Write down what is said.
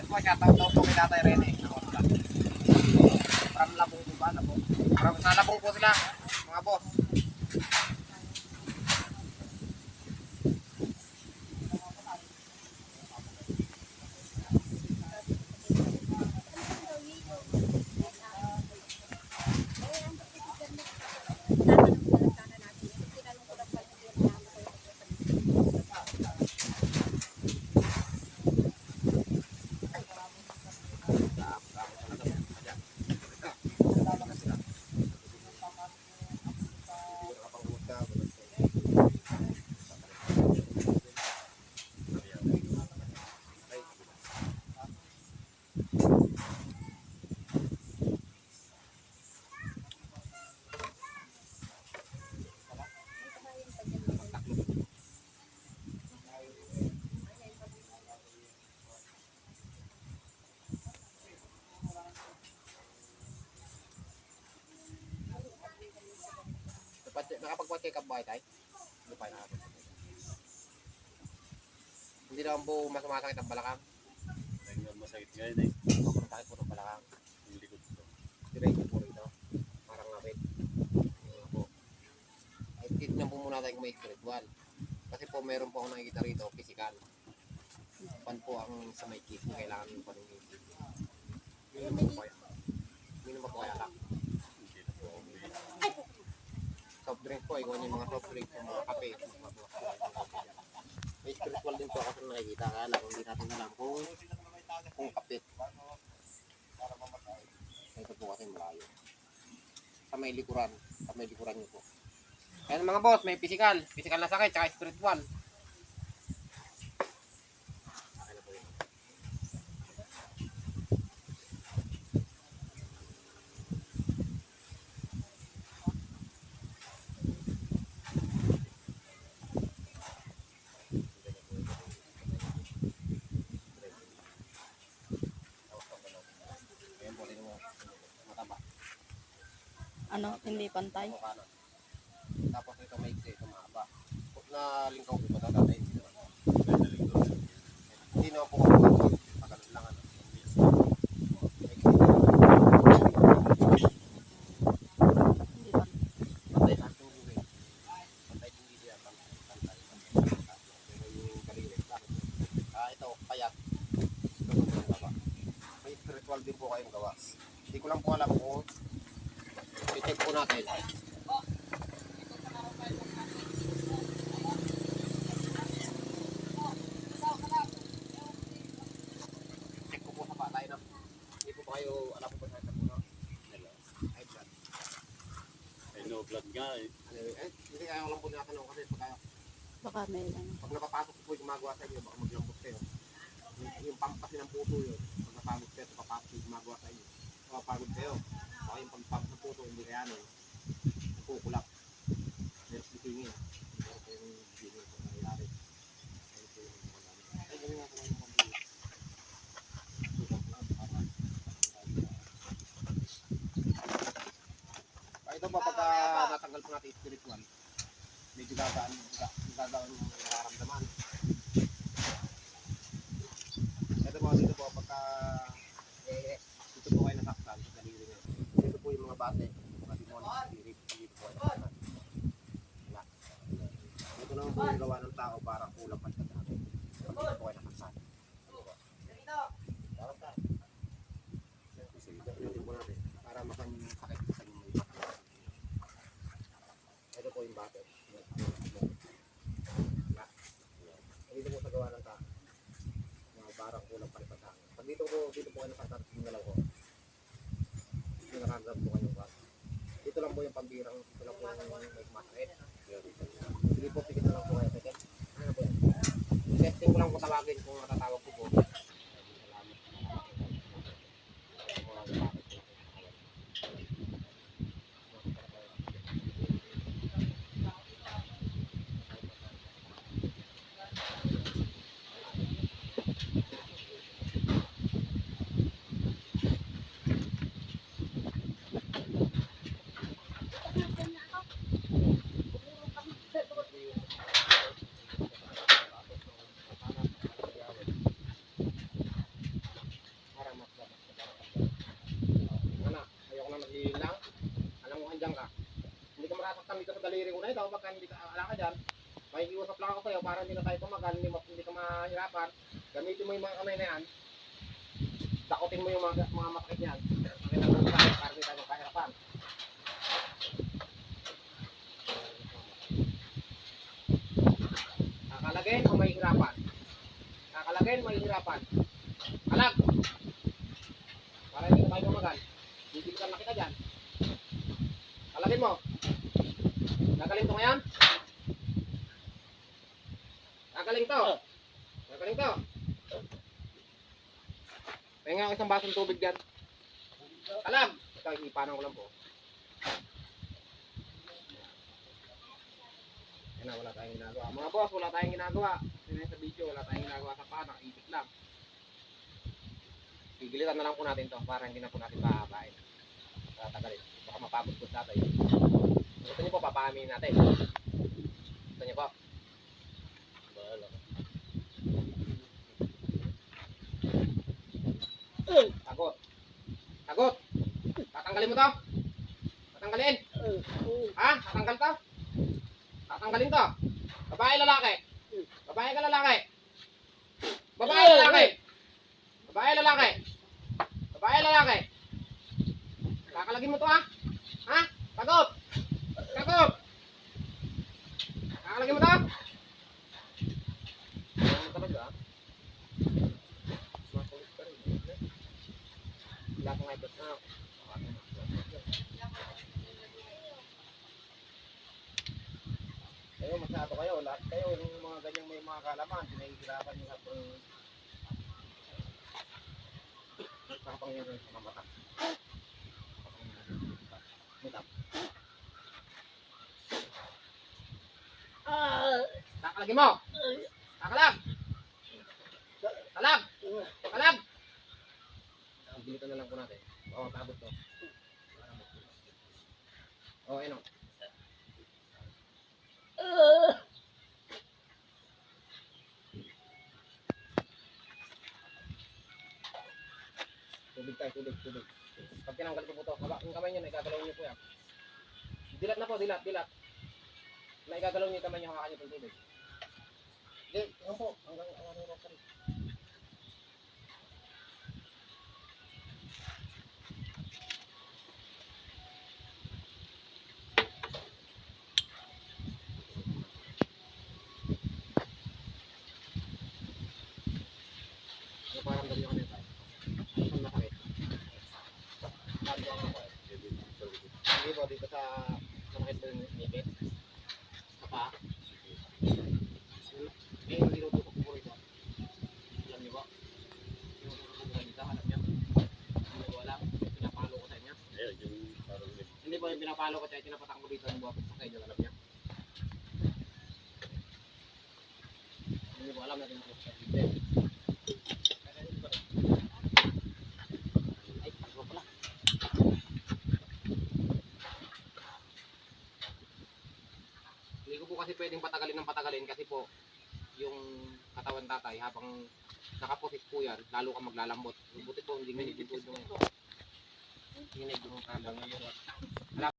po, shoutout daw po kay Tatay Rene. From Labong po ba? Labong. Sa Labong po sila, mga boss. Nakapagpa-check up ba tayo? Hindi pa nakapagpa-check up. Hindi naman po masakit ang balakang. Masakit nga yun eh. Sobrang sakit po ng balakang. Yung likod ko. Diretso po rito. Parang ngapit. Ay, titignan po muna tayo kung may spiritual. Kasi po meron po ako nakikita rito, physical. Pan po ang sa may kidney, kailangan mo pa rin yung kidney. Minum pa po kaya lang. Soft drink po, ikaw yung mga soft drink, yung mga kape. May spiritual din po ako sa nakikita, kaya lang hindi natin alam kung kapit. Ito po kasi malayo. Sa may likuran nyo po. Kaya mga boss, may physical na sakit, tsaka spiritual. Ano, hindi pantay. Tapos ito may ito mahaba. Na lingkaw ko ba tatay? Hindi naman po ako pagkalan lang ano. Hindi pantay. Pantay sa ating gawin. Pantay din dito yan. Pantay. Yung kalilip. Ito, payat. Ito ang baba. May spiritual din po kayong gawa. Hindi ko lang po alam kung i-check po natin. Check ko po sa patay na. Hindi po ba kayo alam po ba sa puno? High blood. Ay no blood nga eh. Hindi kaya ko lang po natanong kasi Baka may ano. pag napapasok po yung gumagawa sa inyo, baka maglambot kayo. Yung pump kasi ng puso yun. Pag napagod kayo, papasok yung gumagawa sa inyo. Napapagod kayo. Baka yung pag-pump ng puso, hindi kaya ano. Kukulap. Meron bisingin. Meron po yung bisingin kung nangyayari. Meron po yung ay, gawin nga po yung pambulit. Ito ba pagka natanggal po natin spiritual, medyo gagaan yung nararamdaman. Ito po pagka dito po kayo nasaktan sa daliri nyo. Dito po yung mga bate, mga demonic spirit, dito po kayo nasaktan. Wala. Ito naman po yung gawa ng tao para kulang pa sa dami. Dito po kayo nasaktan. Dito po natin para makasakit sa inyo may bate. Ito po yung bate. Dito po sa gawa ng tao. Mga barang kulang pa rin pa sa akin. Pag dito po kayo nasaktan sa galaw ko. Yung nakagrab po kayo ba? Dito lang po yung pambirang, dito lang po yung may masakit. Hindi po, pikit na lang po kayo. Ano po yan? Testing ko lang po tawagin kung natatawag ko po. up lang ako sa'yo para hindi na tayo tumagal, hindi ka mahirapan. Gamitin mo yung mga kamay na yan. Dakutin mo yung mga makakit yan. Pakita mo tayo para hindi tayo magkahirapan. Kakalagin o mahihirapan? Kakalagin o mahihirapan? Kalag! Para hindi na tayo tumagal. Bibilikan na kita dyan. Kalagin mo. Gagaling to ngayon? Gagaling to. Gagaling to. Pahinga ako isang basong tubig dyan. Kalag! Ito, ipanan ko lang po. Yan na, wala tayong ginagawa. Mga boss, wala tayong ginagawa. Sino sa video, wala tayong ginagawa sa pa. Nakaipit lang. Pigilitan na lang po natin to para hindi na po natin pahabain. Tatagalin. Baka mapagod po sa tayo. Gusto niyo po, papahamin natin. Gusto niyo po. Bahala ka. Tagot. Tagot. Tatanggalin mo to. Tatanggalin. Ha? Tatanggal to. Tatanggalin to. Babae lalaki. Babae ka lalaki. Babae lalaki. Babae lalaki. Babae lalaki. Kakalagin mo to ha? Ha? Tagot. Tagot. Kakalagin mo to? Ano talaga? Makulit ka rin. Wala kong ipot na. Kayo masyado kayo. Lahat kayo yung mga ganyang may mga kalaman. Sinahihirapan nyo sa nakapangyarihan sa mga mata. Mitap. Kakalagin mo. Kakalag. Kalag. Kalag. Bilitan na lang po natin. Oo, tabot to. Oo, ayun o. Tubig tayo, tubig. Pag tinanggal ko po to, yung kamay nyo, naigagalaw nyo po yan. Dilat na po, dilat. Naigagalaw nyo yung kamay nyo, hawakan nyo po yung tubig. Hindi, yun po, hanggang ano yung rosary. Ano parang dami nyo kanina tayo? Ang masakit. Sabi ko ako eh. Hindi po, dito sa masakit po yung ngipit. Sa paa. Eh, yung tinutusok ko po rito. Alam niyo ba? Tinutusok ko po dito, alam niyo? Hindi ko alam. Pinapalo ko sa inyo. Ayun, yung parang Hindi po yung pinapalo ko at tinapatak ko dito yung buwapit sa inyo, alam niyo? Hindi ko alam na tinutusok sa dito. Ay, pagko pala. Hindi ko po kasi pwedeng patagalin ng patagalin kasi po yung katawan tatay habang nakapusit po yan, lalo ka maglalambot. Buti po hindi nginig yung kandang ngayon.